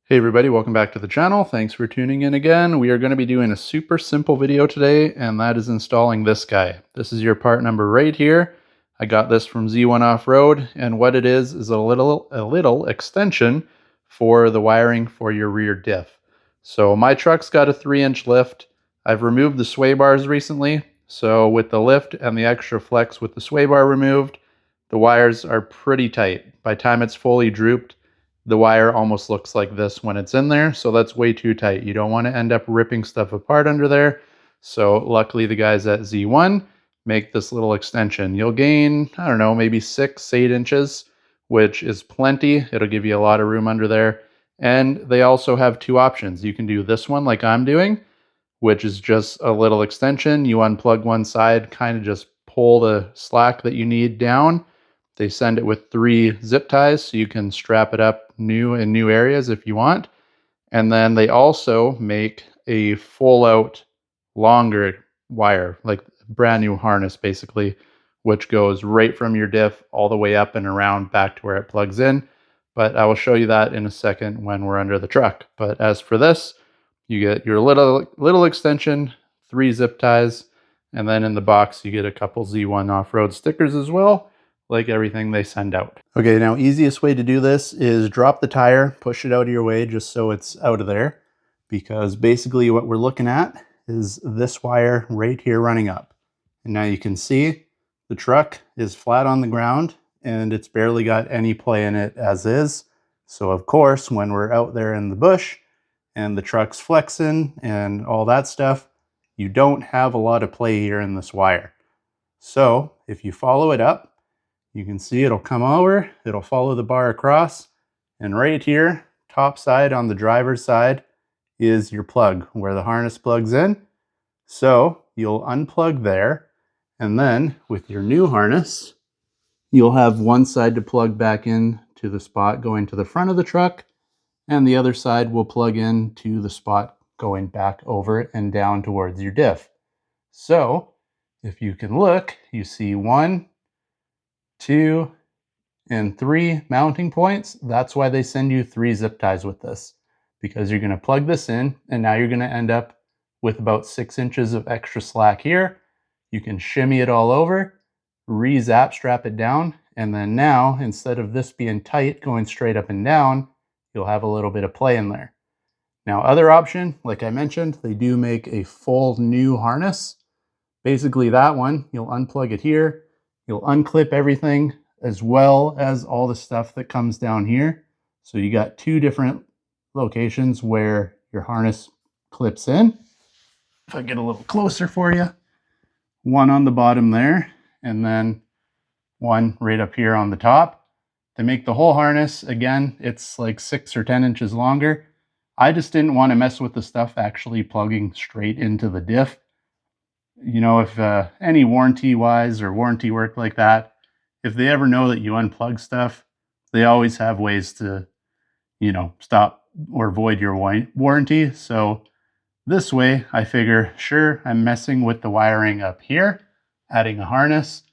Hey everybody, welcome back to the channel. Thanks for tuning in again. We are going to be doing a super simple video today, and that is installing this guy. This is your part number right here. I got this from Z1 Off-Road, and what it is a little extension for the wiring for your rear diff. So my truck's got a 3-inch lift. I've removed the sway bars recently, so with the lift and the extra flex with the sway bar removed, the wires are pretty tight. By the time it's fully drooped, the wire almost looks like this when it's in there, so that's way too tight. You don't want to end up ripping stuff apart under there. So luckily the guys at Z1 make this little extension. You'll gain, I don't know, maybe 6-8 inches, which is plenty. It'll give you a lot of room under there. And they also have two options. You can do this one like I'm doing, which is just a little extension. You unplug one side, kind of just pull the slack that you need down. They send it with 3 zip ties, so you can strap it up in new areas if you want. And then they also make a full out longer wire, like brand new harness basically, which goes right from your diff all the way up and around back to where it plugs in. But I will show you that in a second when we're under the truck. But as for this, you get your little extension, 3 zip ties, and then in the box you get a couple Z1 Off-Road stickers as well, like everything they send out. Okay, now easiest way to do this is drop the tire, push it out of your way just so it's out of there, because basically what we're looking at is this wire right here running up. And now you can see the truck is flat on the ground and it's barely got any play in it as is. So of course, when we're out there in the bush and the truck's flexing and all that stuff, you don't have a lot of play here in this wire. So if you follow it up, you can see it'll come over, it'll follow the bar across, and right here, top side on the driver's side, is your plug where the harness plugs in. So you'll unplug there, and then with your new harness, you'll have one side to plug back in to the spot going to the front of the truck, and the other side will plug in to the spot going back over and down towards your diff. So if you can look, you see 1, 2, and 3 mounting points. That's why they send you 3 zip ties with this, because you're going to plug this in and now you're going to end up with about 6 inches of extra slack here. You can shimmy it all over, re-zap strap it down, and then now instead of this being tight going straight up and down, you'll have a little bit of play in there. Now other option, like I mentioned, they do make a full new harness. Basically that one, you'll unplug it here, you'll unclip everything as well as all the stuff that comes down here. So you got 2 different locations where your harness clips in. If I get a little closer for you, one on the bottom there, and then one right up here on the top. To make the whole harness, again, it's like 6 or 10 inches longer. I just didn't want to mess with the stuff actually plugging straight into the diff. You know, if any warranty wise or warranty work like that, if they ever know that you unplug stuff, they always have ways to, you know, stop or void your warranty. So this way I figure, sure, I'm messing with the wiring up here, adding a harness,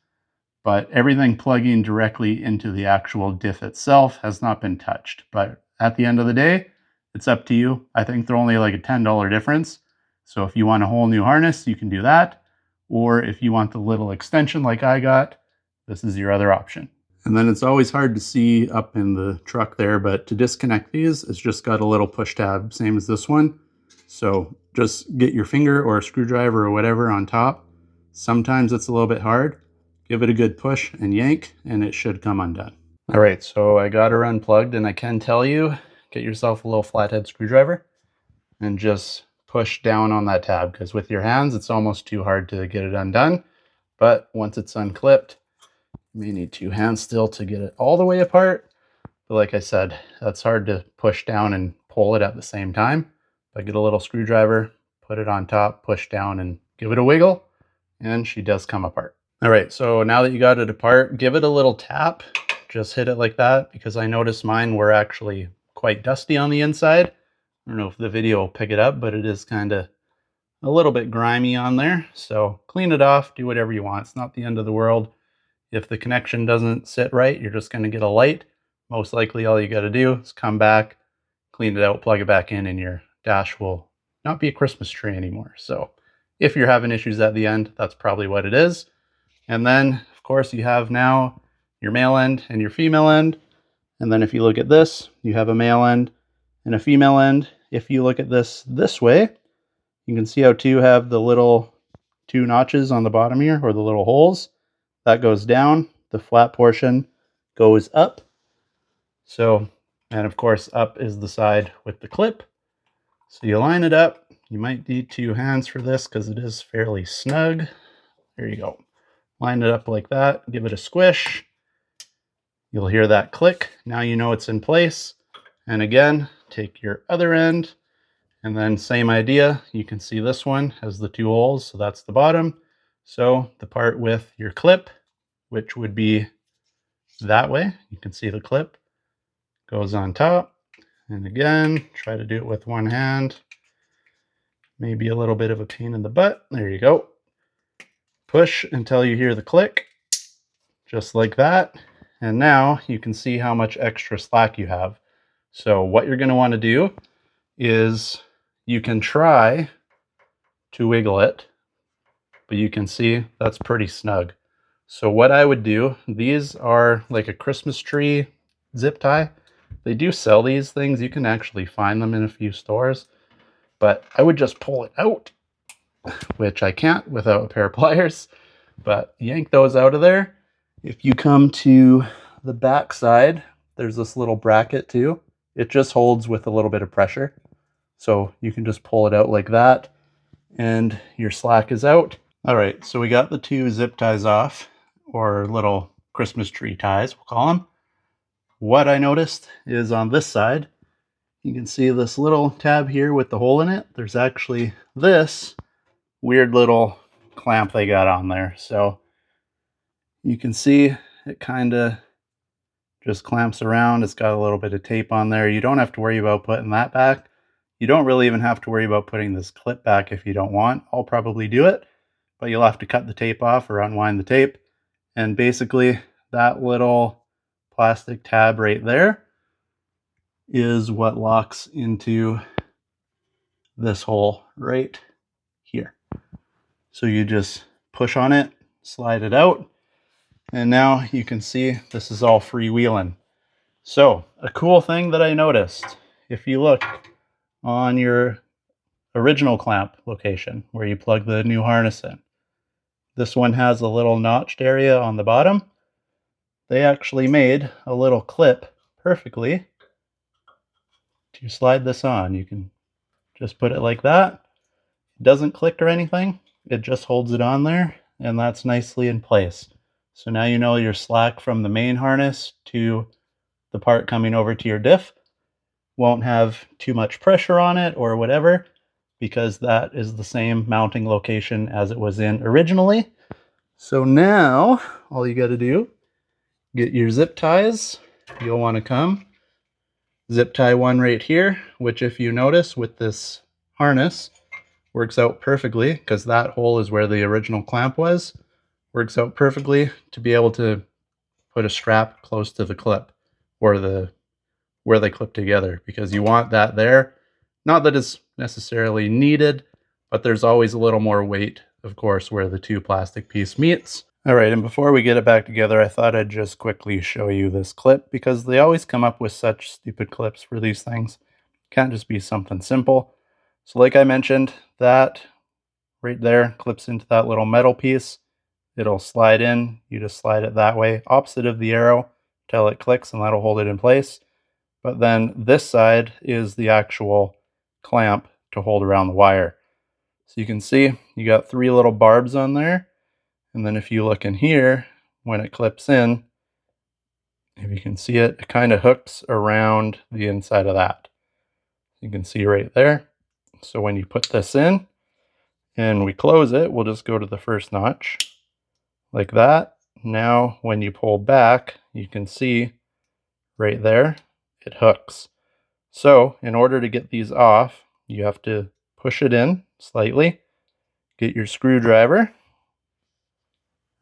but everything plugging directly into the actual diff itself has not been touched. But at the end of the day, it's up to you. I think they're only like a $10 difference. So if you want a whole new harness, you can do that. Or if you want the little extension like I got, this is your other option. And then it's always hard to see up in the truck there, but to disconnect these, it's just got a little push tab, same as this one. So just get your finger or a screwdriver or whatever on top. Sometimes it's a little bit hard. Give it a good push and yank, and it should come undone. All right, so I got her unplugged, and I can tell you, get yourself a little flathead screwdriver and just push down on that tab, because with your hands, it's almost too hard to get it undone. But once it's unclipped, you may need 2 hands still to get it all the way apart. But like I said, that's hard to push down and pull it at the same time. If I get a little screwdriver, put it on top, push down, and give it a wiggle, and she does come apart. All right, so now that you got it apart, give it a little tap. Just hit it like that, because I noticed mine were actually quite dusty on the inside. I don't know if the video will pick it up, but it is kind of a little bit grimy on there. So clean it off, do whatever you want. It's not the end of the world. If the connection doesn't sit right, you're just going to get a light. Most likely all you got to do is come back, clean it out, plug it back in, and your dash will not be a Christmas tree anymore. So if you're having issues at the end, that's probably what it is. And then, of course, you have now your male end and your female end. And then if you look at this, you have a male end and a female end. If you look at this way, you can see how two have the little two notches on the bottom here, or the little holes. That goes down. The flat portion goes up. So, and of course, up is the side with the clip. So you line it up. You might need two hands for this because it is fairly snug. There you go. Line it up like that. Give it a squish. You'll hear that click. Now you know it's in place. And again, take your other end, and then same idea. You can see this one has the two holes, so that's the bottom. So the part with your clip, which would be that way, you can see the clip goes on top. And again, try to do it with one hand. Maybe a little bit of a pain in the butt. There you go. Push until you hear the click, just like that. And now you can see how much extra slack you have. So what you're going to want to do is you can try to wiggle it, but you can see that's pretty snug. So what I would do, these are like a Christmas tree zip tie. They do sell these things. You can actually find them in a few stores, but I would just pull it out, which I can't without a pair of pliers, but yank those out of there. If you come to the back side, there's this little bracket too. It just holds with a little bit of pressure. So you can just pull it out like that and your slack is out. All right, so we got the two zip ties off, or little Christmas tree ties, we'll call them. What I noticed is on this side, you can see this little tab here with the hole in it. There's actually this weird little clamp they got on there. So you can see it kind of just clamps around. It's got a little bit of tape on there. You don't have to worry about putting that back. You don't really even have to worry about putting this clip back if you don't want. I'll probably do it, but you'll have to cut the tape off or unwind the tape. And basically that little plastic tab right there is what locks into this hole right here. So you just push on it, slide it out, and now you can see this is all freewheeling. So a cool thing that I noticed, if you look on your original clamp location where you plug the new harness in, this one has a little notched area on the bottom. They actually made a little clip perfectly to slide this on. You can just put it like that. It doesn't click or anything. It just holds it on there, and that's nicely in place. So now you know your slack from the main harness to the part coming over to your diff won't have too much pressure on it or whatever, because that is the same mounting location as it was in originally. So now all you got to do, get your zip ties. You'll want to come zip tie one right here, which if you notice with this harness works out perfectly because that hole is where the original clamp was. Works out perfectly to be able to put a strap close to the clip, or where they clip together, because you want that there. Not that it's necessarily needed, but there's always a little more weight, of course, where the two plastic piece meets. All right, and before we get it back together, I thought I'd just quickly show you this clip, because they always come up with such stupid clips for these things. Can't just be something simple. So like I mentioned, that right there clips into that little metal piece. It'll slide in. You just slide it that way, opposite of the arrow, till it clicks, and that'll hold it in place. But then this side is the actual clamp to hold around the wire. So you can see you got three little barbs on there. And then if you look in here, when it clips in, if you can see it, it kind of hooks around the inside of that. You can see right there. So when you put this in and we close it, we'll just go to the first notch like that. Now when you pull back, you can see right there, it hooks. So in order to get these off, you have to push it in slightly, get your screwdriver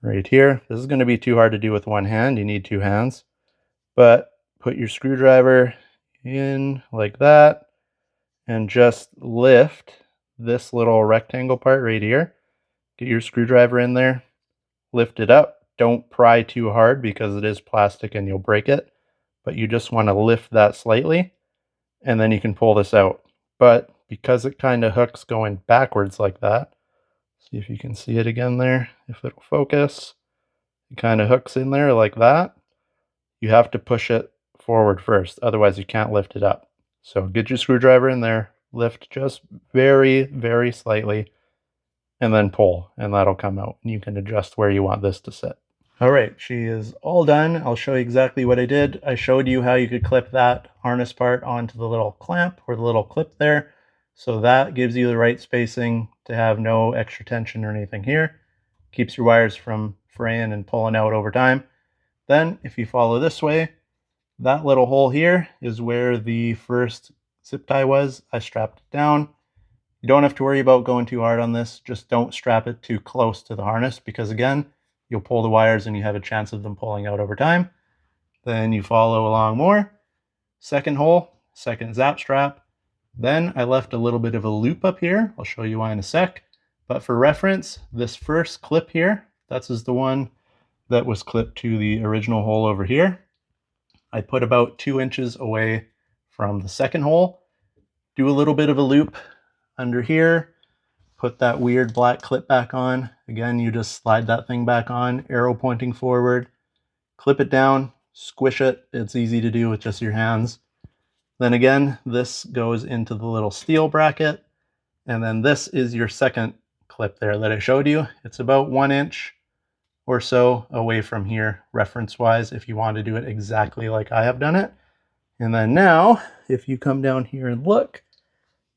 right here. This is going to be too hard to do with one hand. You need two hands. But put your screwdriver in like that, and just lift this little rectangle part right here. Get your screwdriver in there, lift it up. Don't pry too hard because it is plastic and you'll break it, but you just want to lift that slightly, and then you can pull this out. But because it kind of hooks going backwards like that, see if you can see it again there, if it'll focus. It kind of hooks in there like that. You have to push it forward first, otherwise you can't lift it up. So get your screwdriver in there, lift just very, very slightly, and then pull, and that'll come out. And you can adjust where you want this to sit. All right, she is all done. I'll show you exactly what I did. I showed you how you could clip that harness part onto the little clamp or the little clip there. So that gives you the right spacing to have no extra tension or anything here. Keeps your wires from fraying and pulling out over time. Then if you follow this way, that little hole here is where the first zip tie was. I strapped it down. You don't have to worry about going too hard on this. Just don't strap it too close to the harness because, again, you'll pull the wires and you have a chance of them pulling out over time. Then you follow along more. Second hole, second zap strap. Then I left a little bit of a loop up here. I'll show you why in a sec. But for reference, this first clip here, that's the one that was clipped to the original hole over here. I put about 2 inches away from the second hole. Do a little bit of a loop under here. Put that weird black clip back on. Again, you just slide that thing back on, arrow pointing forward. Clip it down, squish it. It's easy to do with just your hands. Then again, this goes into the little steel bracket. And then this is your second clip there that I showed you. It's about 1 inch or so away from here, reference-wise, if you want to do it exactly like I have done it. And then now, if you come down here and look,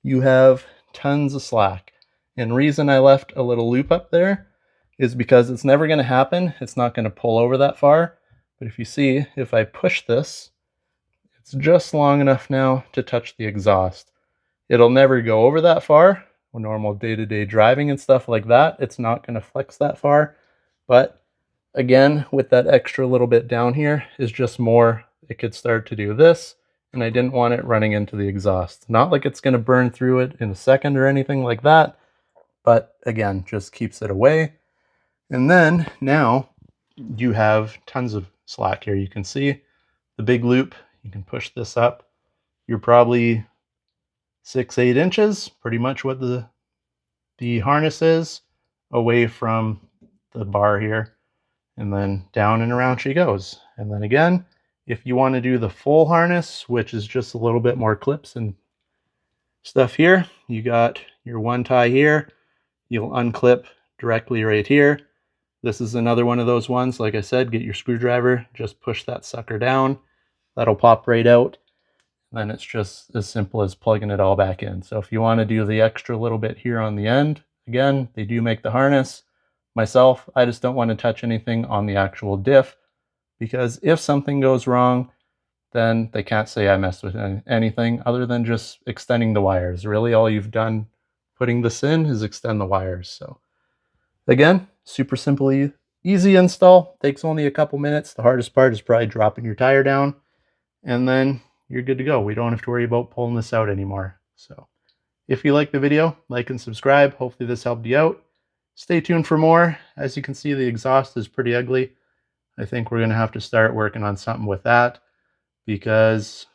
you have tons of slack. And reason I left a little loop up there is because it's never going to happen. It's not going to pull over that far. But if you see, if I push this, it's just long enough now to touch the exhaust. It'll never go over that far. With normal day-to-day driving and stuff like that, it's not going to flex that far. But again, with that extra little bit down here is just more. It could start to do this, and I didn't want it running into the exhaust. Not like it's going to burn through it in a second or anything like that, but again, just keeps it away. And then now you have tons of slack here. You can see the big loop. You can push this up. You're probably 6-8 inches, pretty much what the harness is, away from the bar here. And then down and around she goes. And then again, if you want to do the full harness, which is just a little bit more clips and stuff here, you got your one tie here. You'll unclip directly right here. This is another one of those ones. Like I said, get your screwdriver, just push that sucker down. That'll pop right out. Then it's just as simple as plugging it all back in. So if you want to do the extra little bit here on the end, again, they do make the harness. Myself, I just don't want to touch anything on the actual diff, because if something goes wrong, then they can't say I messed with anything other than just extending the wires. Really, all you've done putting this in is extend the wires. So again, super simply easy install. Takes only a couple minutes. The hardest part is probably dropping your tire down, and then you're good to go. We don't have to worry about pulling this out anymore. So if you like the video, like and subscribe. Hopefully this helped you out. Stay tuned for more. As you can see, the exhaust is pretty ugly. I think we're going to have to start working on something with that because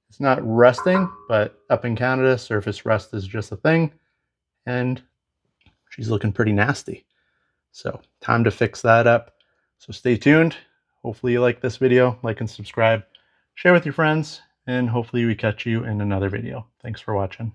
it's not rusting, but up in Canada, surface rust is just a thing, and she's looking pretty nasty. So time to fix that up. So stay tuned. Hopefully you like this video. Like and subscribe. Share with your friends, and hopefully we catch you in another video. Thanks for watching.